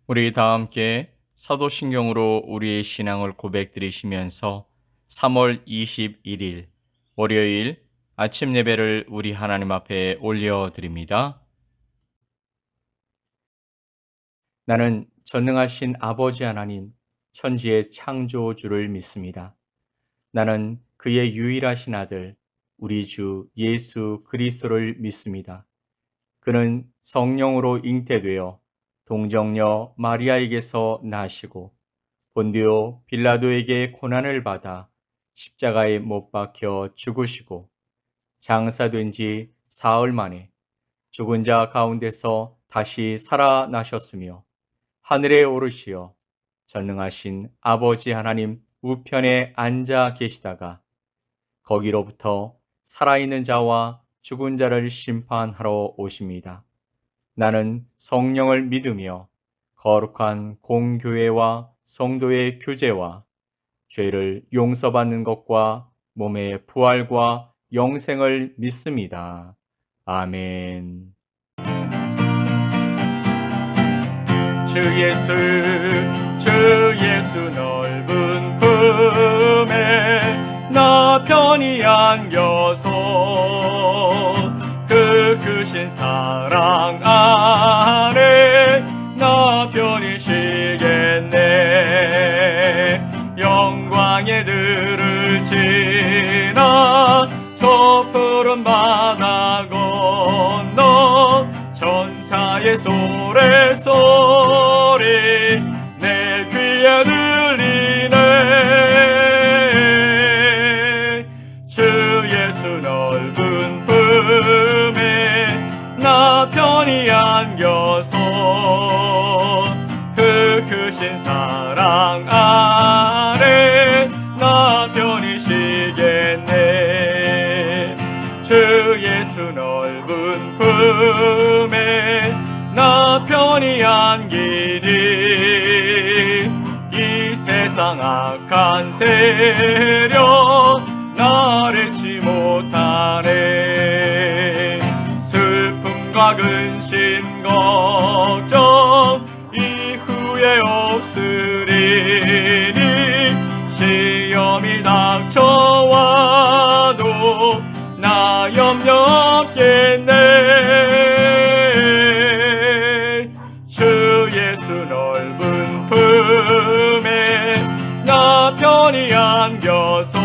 우리 다 함께 사도신경으로 우리의 신앙을 고백드리시면서 3월 21일 월요일 아침 예배를 우리 하나님 앞에 올려드립니다. 나는 전능하신 아버지 하나님, 천지의 창조주를 믿습니다. 나는 그의 유일하신 아들, 우리 주 예수 그리스도를 믿습니다. 그는 성령으로 잉태되어 동정녀 마리아에게서 나시고 본디오 빌라도에게 고난을 받아 십자가에 못 박혀 죽으시고 장사된 지 사흘 만에 죽은 자 가운데서 다시 살아나셨으며 하늘에 오르시어 전능하신 아버지 하나님 우편에 앉아 계시다가 거기로부터 살아있는 자와 죽은 자를 심판하러 오십니다. 나는 성령을 믿으며 거룩한 공교회와 성도의 교제와 죄를 용서받는 것과 몸의 부활과 영생을 믿습니다. 아멘. 주 예수 넓은 품에 나 편히 안겨서 그 크신 사랑 안에 나 편히 쉬겠네. 영광의 들을 지나 저 푸른 바다 건너 천사의 소리 내 귀에 들리네. 주 예수 넓은 품에 나 편히 안겨서 그 크신 사랑 안에 나 편히 쉬겠네. 주 예수 넓은 품에 나 편히 안기리. 이 세상 악한 세력 나를 못하네. 슬픔과 근심 걱정 이후에 없으리니 시험이 닥쳐와도 나 염려 없겠네. 주 예수 넓은 품에 나 편히 안겨서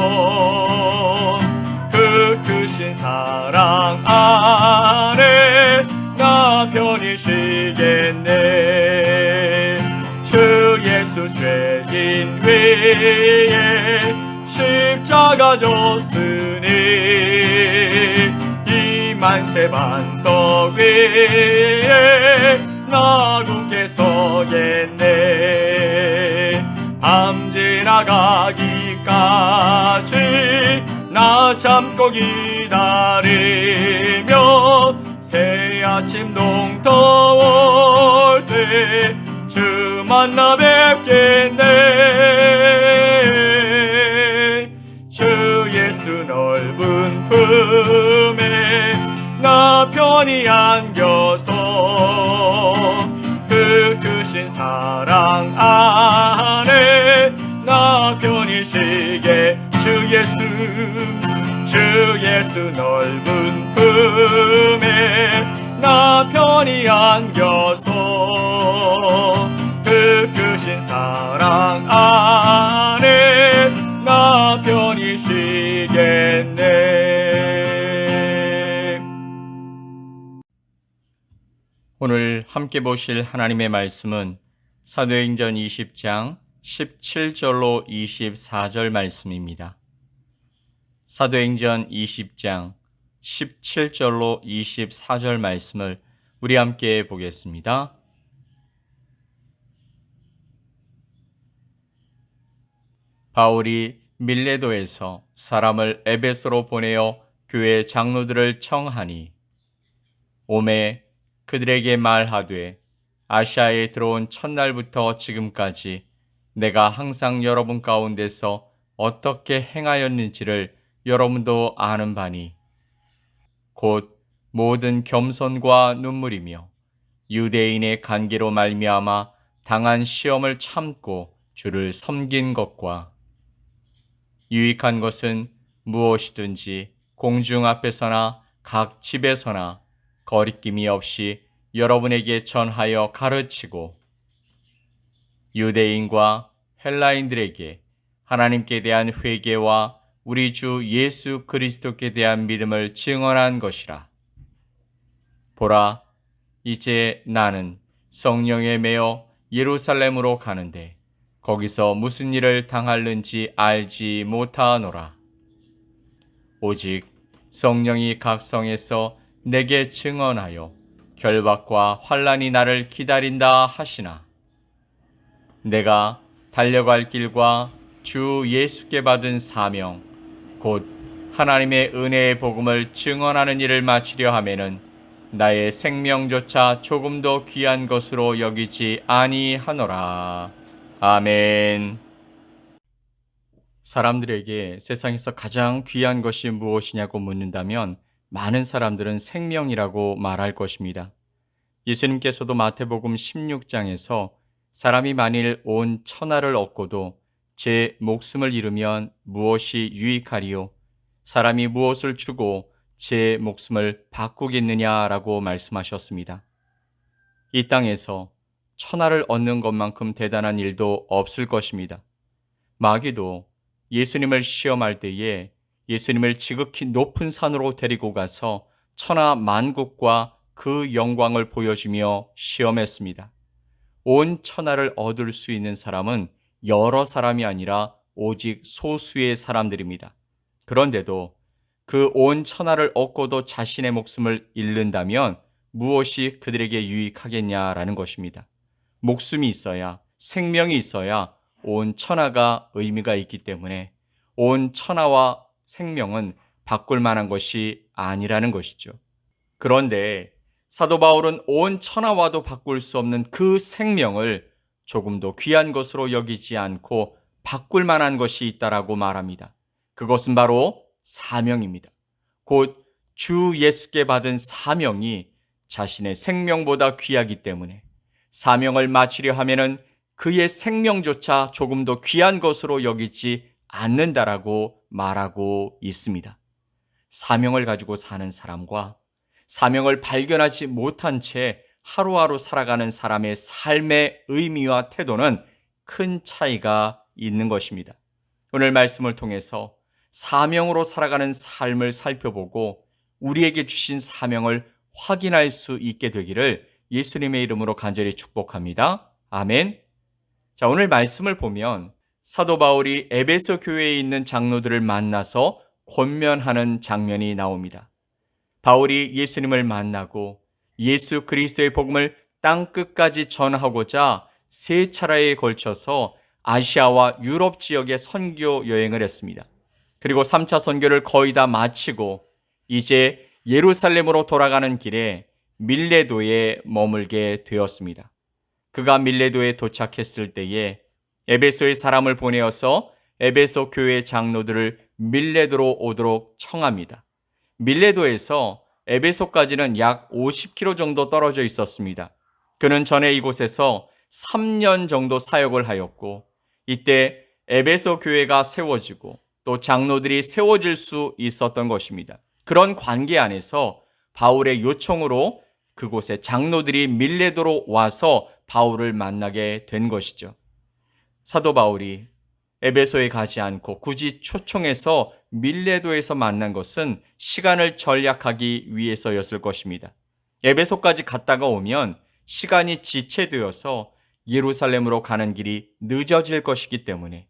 그 크신 사랑 안에 나 편히 쉬겠네. 주 예수 죄인 위에 십자가 졌으니 이 만세 반석 위에 나 굳게 서겠네. 밤 지나가기까지 나 참고 기다리며 새 아침 동터올 때 주 만나 뵙겠네. 주 예수 넓은 품에 나 편히 안겨서 그 크신 사랑 안에 나 편히 쉬게. 주 예수 넓은 품에 나 편히 안겨서 그 크신 사랑 안에 나 편히 쉬겠네. 오늘 함께 보실 하나님의 말씀은 사도행전 20장 17절로 24절 말씀입니다. 사도행전 20장 17절로 24절 말씀을 우리 함께 보겠습니다. 바울이 밀레도에서 사람을 에베소로 보내어 교회 장로들을 청하니 오매 그들에게 말하되 아시아에 들어온 첫날부터 지금까지 내가 항상 여러분 가운데서 어떻게 행하였는지를 여러분도 아는 바니 곧 모든 겸손과 눈물이며 유대인의 관계로 말미암아 당한 시험을 참고 주를 섬긴 것과 유익한 것은 무엇이든지 공중 앞에서나 각 집에서나 거리낌이 없이 여러분에게 전하여 가르치고 유대인과 헬라인들에게 하나님께 대한 회개와 우리 주 예수 그리스도께 대한 믿음을 증언한 것이라. 보라, 이제 나는 성령에 매여 예루살렘으로 가는데 거기서 무슨 일을 당할는지 알지 못하노라. 오직 성령이 각 성에서 내게 증언하여 결박과 환난이 나를 기다린다 하시나 내가 달려갈 길과 주 예수께 받은 사명 곧 하나님의 은혜의 복음을 증언하는 일을 마치려 하면은 나의 생명조차 조금도 귀한 것으로 여기지 아니하노라. 아멘. 사람들에게 세상에서 가장 귀한 것이 무엇이냐고 묻는다면 많은 사람들은 생명이라고 말할 것입니다. 예수님께서도 마태복음 16장에서 사람이 만일 온 천하를 얻고도 제 목숨을 잃으면 무엇이 유익하리요? 사람이 무엇을 주고 제 목숨을 바꾸겠느냐라고 말씀하셨습니다. 이 땅에서 천하를 얻는 것만큼 대단한 일도 없을 것입니다. 마귀도 예수님을 시험할 때에 예수님을 지극히 높은 산으로 데리고 가서 천하 만국과 그 영광을 보여주며 시험했습니다. 온 천하를 얻을 수 있는 사람은 여러 사람이 아니라 오직 소수의 사람들입니다. 그런데도 그 온 천하를 얻고도 자신의 목숨을 잃는다면 무엇이 그들에게 유익하겠냐라는 것입니다. 목숨이 있어야, 생명이 있어야 온 천하가 의미가 있기 때문에 온 천하와 생명은 바꿀 만한 것이 아니라는 것이죠. 그런데 사도 바울은 온 천하와도 바꿀 수 없는 그 생명을 조금도 귀한 것으로 여기지 않고 바꿀 만한 것이 있다라고 말합니다. 그것은 바로 사명입니다. 곧 주 예수께 받은 사명이 자신의 생명보다 귀하기 때문에 사명을 마치려 하면은 그의 생명조차 조금도 귀한 것으로 여기지 않는다라고 말하고 있습니다. 사명을 가지고 사는 사람과 사명을 발견하지 못한 채 하루하루 살아가는 사람의 삶의 의미와 태도는 큰 차이가 있는 것입니다. 오늘 말씀을 통해서 사명으로 살아가는 삶을 살펴보고 우리에게 주신 사명을 확인할 수 있게 되기를 예수님의 이름으로 간절히 축복합니다. 아멘. 자, 오늘 말씀을 보면 사도 바울이 에베소 교회에 있는 장로들을 만나서 권면하는 장면이 나옵니다. 바울이 예수님을 만나고 예수 그리스도의 복음을 땅끝까지 전하고자 세 차례에 걸쳐서 아시아와 유럽 지역에 선교 여행을 했습니다. 그리고 3차 선교를 거의 다 마치고 이제 예루살렘으로 돌아가는 길에 밀레도에 머물게 되었습니다. 그가 밀레도에 도착했을 때에 에베소의 사람을 보내어서 에베소 교회 장로들을 밀레도로 오도록 청합니다. 밀레도에서 에베소까지는 약 50km 정도 떨어져 있었습니다. 그는 전에 이곳에서 3년 정도 사역을 하였고 이때 에베소 교회가 세워지고 또 장로들이 세워질 수 있었던 것입니다. 그런 관계 안에서 바울의 요청으로 그곳에 장로들이 밀레도로 와서 바울을 만나게 된 것이죠. 사도 바울이 에베소에 가지 않고 굳이 초청해서 밀레도에서 만난 것은 시간을 절약하기 위해서였을 것입니다. 에베소까지 갔다가 오면 시간이 지체되어서 예루살렘으로 가는 길이 늦어질 것이기 때문에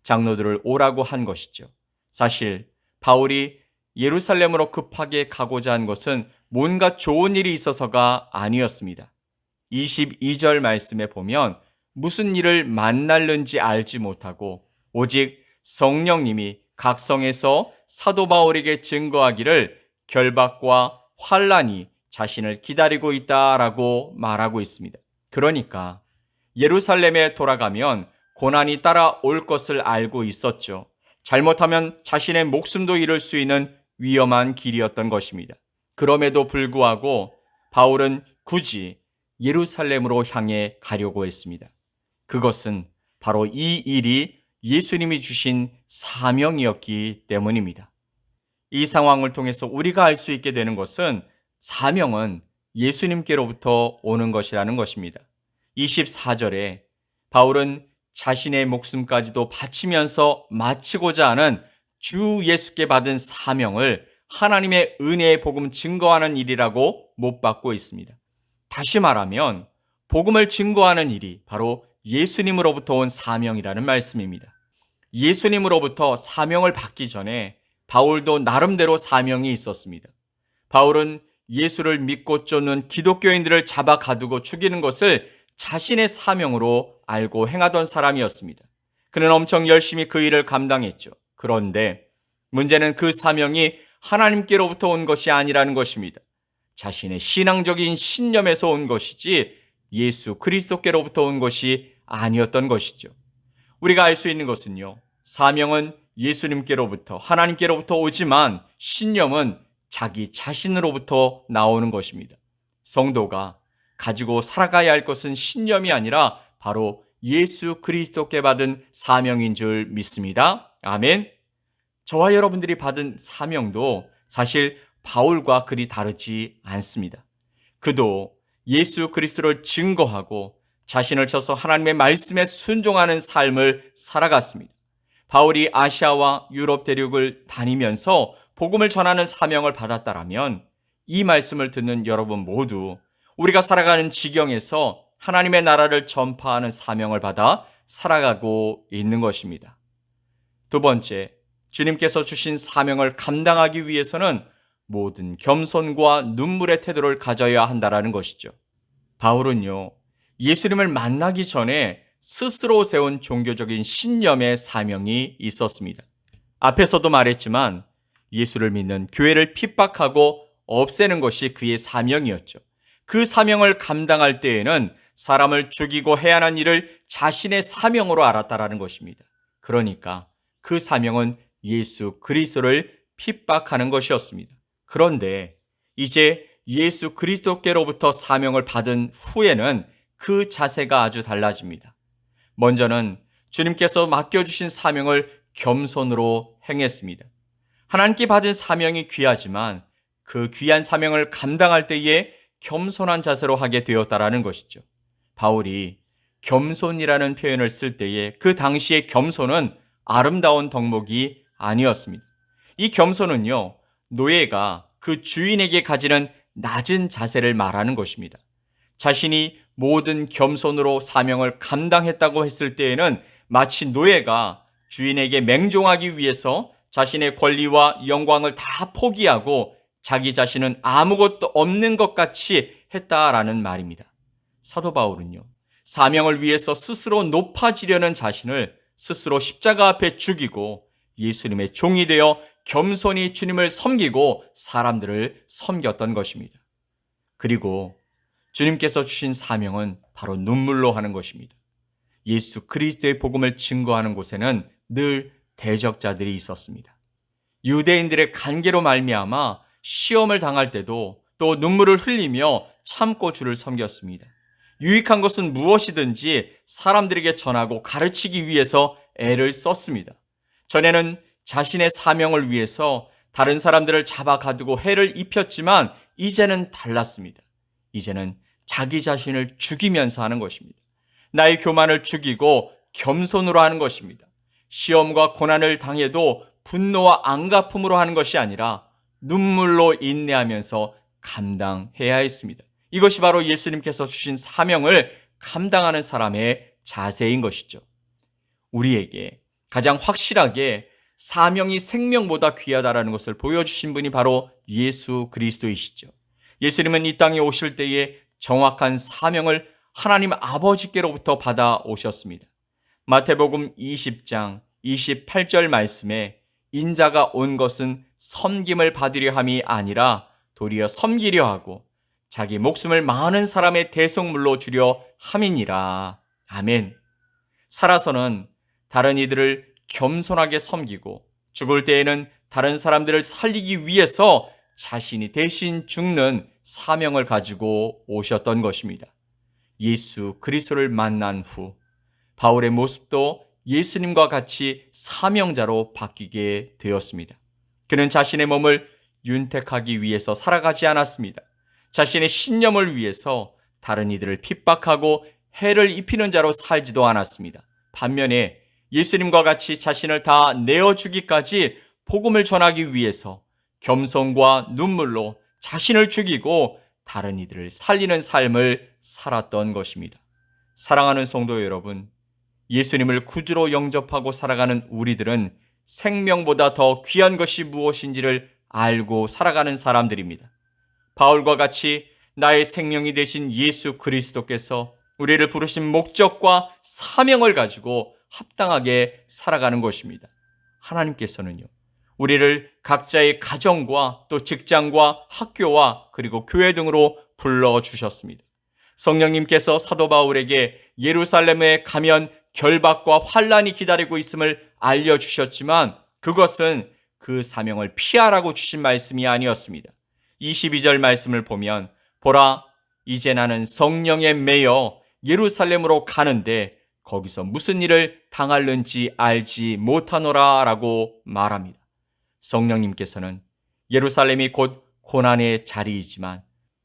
장로들을 오라고 한 것이죠. 사실 바울이 예루살렘으로 급하게 가고자 한 것은 뭔가 좋은 일이 있어서가 아니었습니다. 22절 말씀에 보면 무슨 일을 만날는지 알지 못하고 오직 성령님이 각 성에서 사도 바울에게 증거하기를 결박과 환난이 자신을 기다리고 있다라고 말하고 있습니다. 그러니까 예루살렘에 돌아가면 고난이 따라올 것을 알고 있었죠. 잘못하면 자신의 목숨도 잃을 수 있는 위험한 길이었던 것입니다. 그럼에도 불구하고 바울은 굳이 예루살렘으로 향해 가려고 했습니다. 그것은 바로 이 일이 예수님이 주신 사명이었기 때문입니다. 이 상황을 통해서 우리가 알 수 있게 되는 것은 사명은 예수님께로부터 오는 것이라는 것입니다. 24절에 바울은 자신의 목숨까지도 바치면서 마치고자 하는 주 예수께 받은 사명을 하나님의 은혜의 복음 증거하는 일이라고 못 받고 있습니다. 다시 말하면 복음을 증거하는 일이 바로 예수님으로부터 온 사명이라는 말씀입니다. 예수님으로부터 사명을 받기 전에 바울도 나름대로 사명이 있었습니다. 바울은 예수를 믿고 쫓는 기독교인들을 잡아 가두고 죽이는 것을 자신의 사명으로 알고 행하던 사람이었습니다. 그는 엄청 열심히 그 일을 감당했죠. 그런데 문제는 그 사명이 하나님께로부터 온 것이 아니라는 것입니다. 자신의 신앙적인 신념에서 온 것이지 예수 그리스도께로부터 온 것이 아니었던 것이죠. 우리가 알 수 있는 것은요, 사명은 예수님께로부터 하나님께로부터 오지만 신념은 자기 자신으로부터 나오는 것입니다. 성도가 가지고 살아가야 할 것은 신념이 아니라 바로 예수 그리스도께 받은 사명인 줄 믿습니다. 아멘. 저와 여러분들이 받은 사명도 사실 바울과 그리 다르지 않습니다. 그도 예수 그리스도를 증거하고 자신을 쳐서 하나님의 말씀에 순종하는 삶을 살아갔습니다. 바울이 아시아와 유럽 대륙을 다니면서 복음을 전하는 사명을 받았다라면 이 말씀을 듣는 여러분 모두 우리가 살아가는 지경에서 하나님의 나라를 전파하는 사명을 받아 살아가고 있는 것입니다. 두 번째, 주님께서 주신 사명을 감당하기 위해서는 모든 겸손과 눈물의 태도를 가져야 한다는 것이죠. 바울은요, 예수님을 만나기 전에 스스로 세운 종교적인 신념의 사명이 있었습니다. 앞에서도 말했지만 예수를 믿는 교회를 핍박하고 없애는 것이 그의 사명이었죠. 그 사명을 감당할 때에는 사람을 죽이고 해하는 일을 자신의 사명으로 알았다라는 것입니다. 그러니까 그 사명은 예수 그리스도를 핍박하는 것이었습니다. 그런데 이제 예수 그리스도께로부터 사명을 받은 후에는 그 자세가 아주 달라집니다. 먼저는 주님께서 맡겨주신 사명을 겸손으로 행했습니다. 하나님께 받은 사명이 귀하지만 그 귀한 사명을 감당할 때에 겸손한 자세로 하게 되었다라는 것이죠. 바울이 겸손이라는 표현을 쓸 때에 그 당시의 겸손은 아름다운 덕목이 아니었습니다. 이 겸손은요, 노예가 그 주인에게 가지는 낮은 자세를 말하는 것입니다. 자신이 모든 겸손으로 사명을 감당했다고 했을 때에는 마치 노예가 주인에게 맹종하기 위해서 자신의 권리와 영광을 다 포기하고 자기 자신은 아무것도 없는 것 같이 했다라는 말입니다. 사도 바울은요, 사명을 위해서 스스로 높아지려는 자신을 스스로 십자가 앞에 죽이고 예수님의 종이 되어 겸손히 주님을 섬기고 사람들을 섬겼던 것입니다. 그리고 주님께서 주신 사명은 바로 눈물로 하는 것입니다. 예수 그리스도의 복음을 증거하는 곳에는 늘 대적자들이 있었습니다. 유대인들의 간계로 말미암아 시험을 당할 때도 또 눈물을 흘리며 참고 주를 섬겼습니다. 유익한 것은 무엇이든지 사람들에게 전하고 가르치기 위해서 애를 썼습니다. 전에는 자신의 사명을 위해서 다른 사람들을 잡아 가두고 해를 입혔지만 이제는 달랐습니다. 이제는 자기 자신을 죽이면서 하는 것입니다. 나의 교만을 죽이고 겸손으로 하는 것입니다. 시험과 고난을 당해도 분노와 안갚음으로 하는 것이 아니라 눈물로 인내하면서 감당해야 했습니다. 이것이 바로 예수님께서 주신 사명을 감당하는 사람의 자세인 것이죠. 우리에게 가장 확실하게 사명이 생명보다 귀하다라는 것을 보여주신 분이 바로 예수 그리스도이시죠. 예수님은 이 땅에 오실 때에 정확한 사명을 하나님 아버지께로부터 받아오셨습니다. 마태복음 20장 28절 말씀에 인자가 온 것은 섬김을 받으려 함이 아니라 도리어 섬기려 하고 자기 목숨을 많은 사람의 대속물로 주려 함이니라. 아멘. 살아서는 다른 이들을 겸손하게 섬기고 죽을 때에는 다른 사람들을 살리기 위해서 자신이 대신 죽는 사명을 가지고 오셨던 것입니다. 예수 그리스도를 만난 후 바울의 모습도 예수님과 같이 사명자로 바뀌게 되었습니다. 그는 자신의 몸을 윤택하기 위해서 살아가지 않았습니다. 자신의 신념을 위해서 다른 이들을 핍박하고 해를 입히는 자로 살지도 않았습니다. 반면에 예수님과 같이 자신을 다 내어주기까지 복음을 전하기 위해서 겸손과 눈물로 자신을 죽이고 다른 이들을 살리는 삶을 살았던 것입니다. 사랑하는 성도 여러분, 예수님을 구주로 영접하고 살아가는 우리들은 생명보다 더 귀한 것이 무엇인지를 알고 살아가는 사람들입니다. 바울과 같이 나의 생명이 되신 예수 그리스도께서 우리를 부르신 목적과 사명을 가지고 합당하게 살아가는 것입니다. 하나님께서는요, 우리를 각자의 가정과 또 직장과 학교와 그리고 교회 등으로 불러주셨습니다. 성령님께서 사도 바울에게 예루살렘에 가면 결박과 환란이 기다리고 있음을 알려주셨지만 그것은 그 사명을 피하라고 주신 말씀이 아니었습니다. 22절 말씀을 보면 보라, 이제 나는 성령에 매여 예루살렘으로 가는데 거기서 무슨 일을 당할는지 알지 못하노라 라고 말합니다. 성령님께서는 예루살렘이 곧 고난의 자리이지만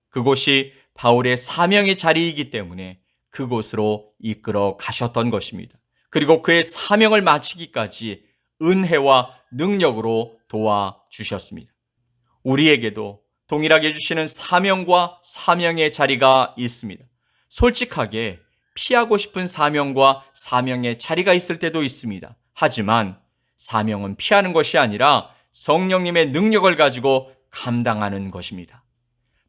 그곳이 바울의 사명의 자리이기 때문에 그곳으로 이끌어 가셨던 것입니다. 그리고 그의 사명을 마치기까지 은혜와 능력으로 도와주셨습니다. 우리에게도 동일하게 주시는 사명과 사명의 자리가 있습니다. 솔직하게 피하고 싶은 사명과 사명의 자리가 있을 때도 있습니다. 하지만 사명은 피하는 것이 아니라 성령님의 능력을 가지고 감당하는 것입니다.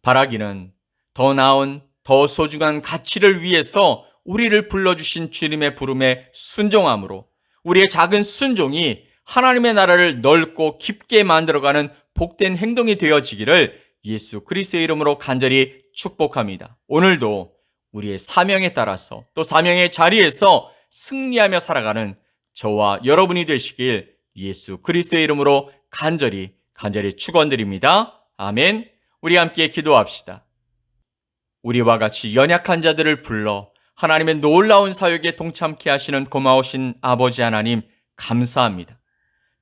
바라기는 더 나은, 더 소중한 가치를 위해서 우리를 불러주신 주님의 부름에 순종함으로 우리의 작은 순종이 하나님의 나라를 넓고 깊게 만들어가는 복된 행동이 되어지기를 예수 그리스도의 이름으로 간절히 축복합니다. 오늘도 우리의 사명에 따라서 또 사명의 자리에서 승리하며 살아가는 저와 여러분이 되시길 예수 그리스도의 이름으로 간절히 축원드립니다. 아멘. 우리 함께 기도합시다. 우리와 같이 연약한 자들을 불러 하나님의 놀라운 사역에 동참케 하시는 고마우신 아버지 하나님 감사합니다.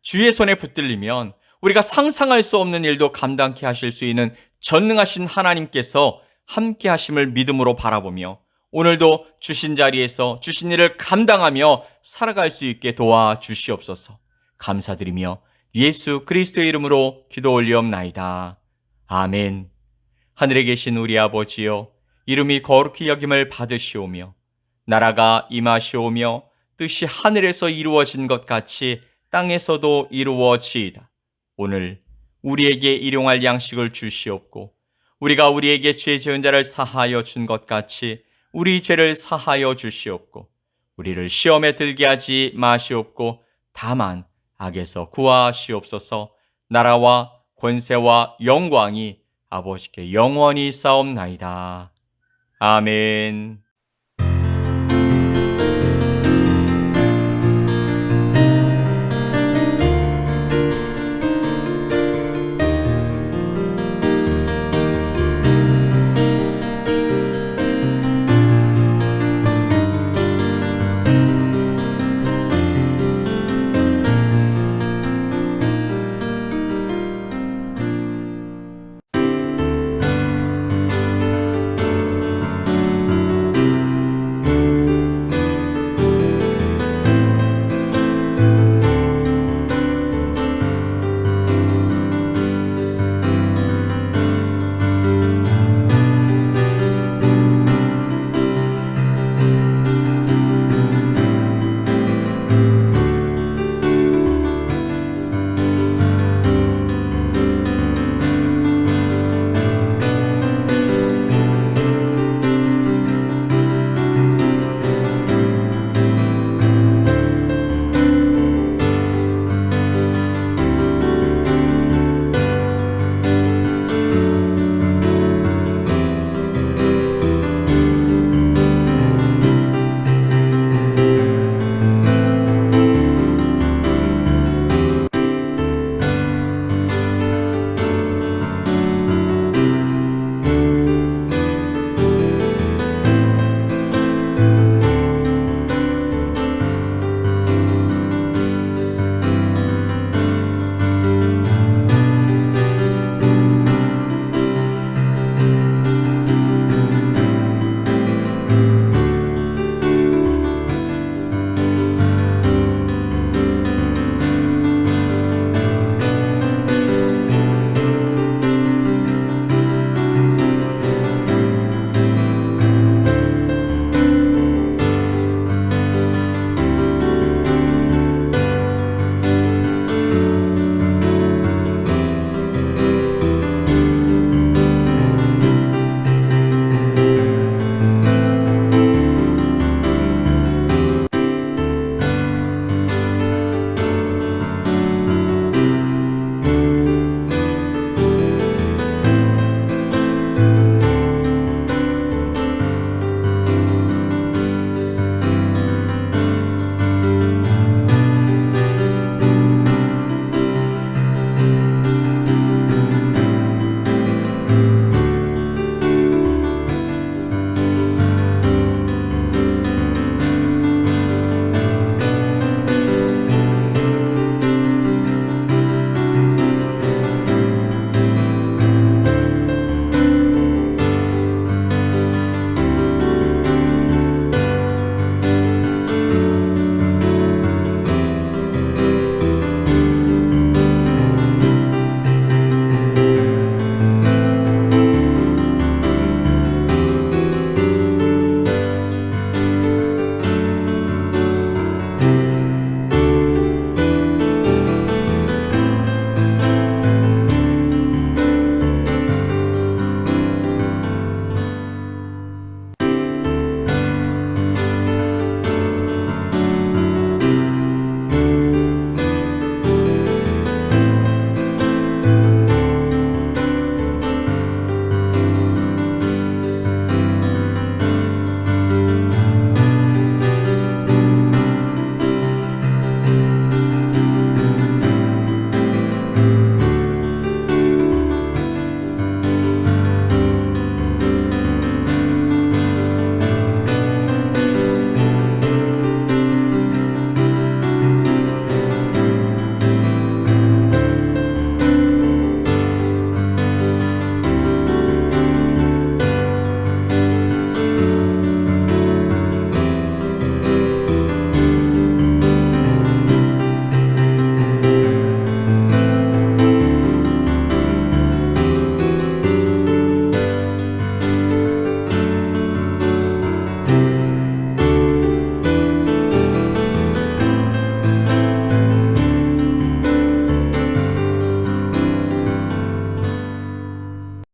주의 손에 붙들리면 우리가 상상할 수 없는 일도 감당케 하실 수 있는 전능하신 하나님께서 함께 하심을 믿음으로 바라보며 오늘도 주신 자리에서 주신 일을 감당하며 살아갈 수 있게 도와주시옵소서. 감사드리며 예수 그리스도의 이름으로 기도 올리옵나이다. 아멘. 하늘에 계신 우리 아버지여, 이름이 거룩히 여김을 받으시오며 나라가 임하시오며 뜻이 하늘에서 이루어진 것 같이 땅에서도 이루어지이다. 오늘 우리에게 일용할 양식을 주시옵고 우리가 우리에게 죄 지은 자를 사하여 준 것 같이 우리 죄를 사하여 주시옵고 우리를 시험에 들게 하지 마시옵고 다만 악에서 구하시옵소서. 나라와 권세와 영광이 아버지께 영원히 싸움나이다. 아멘.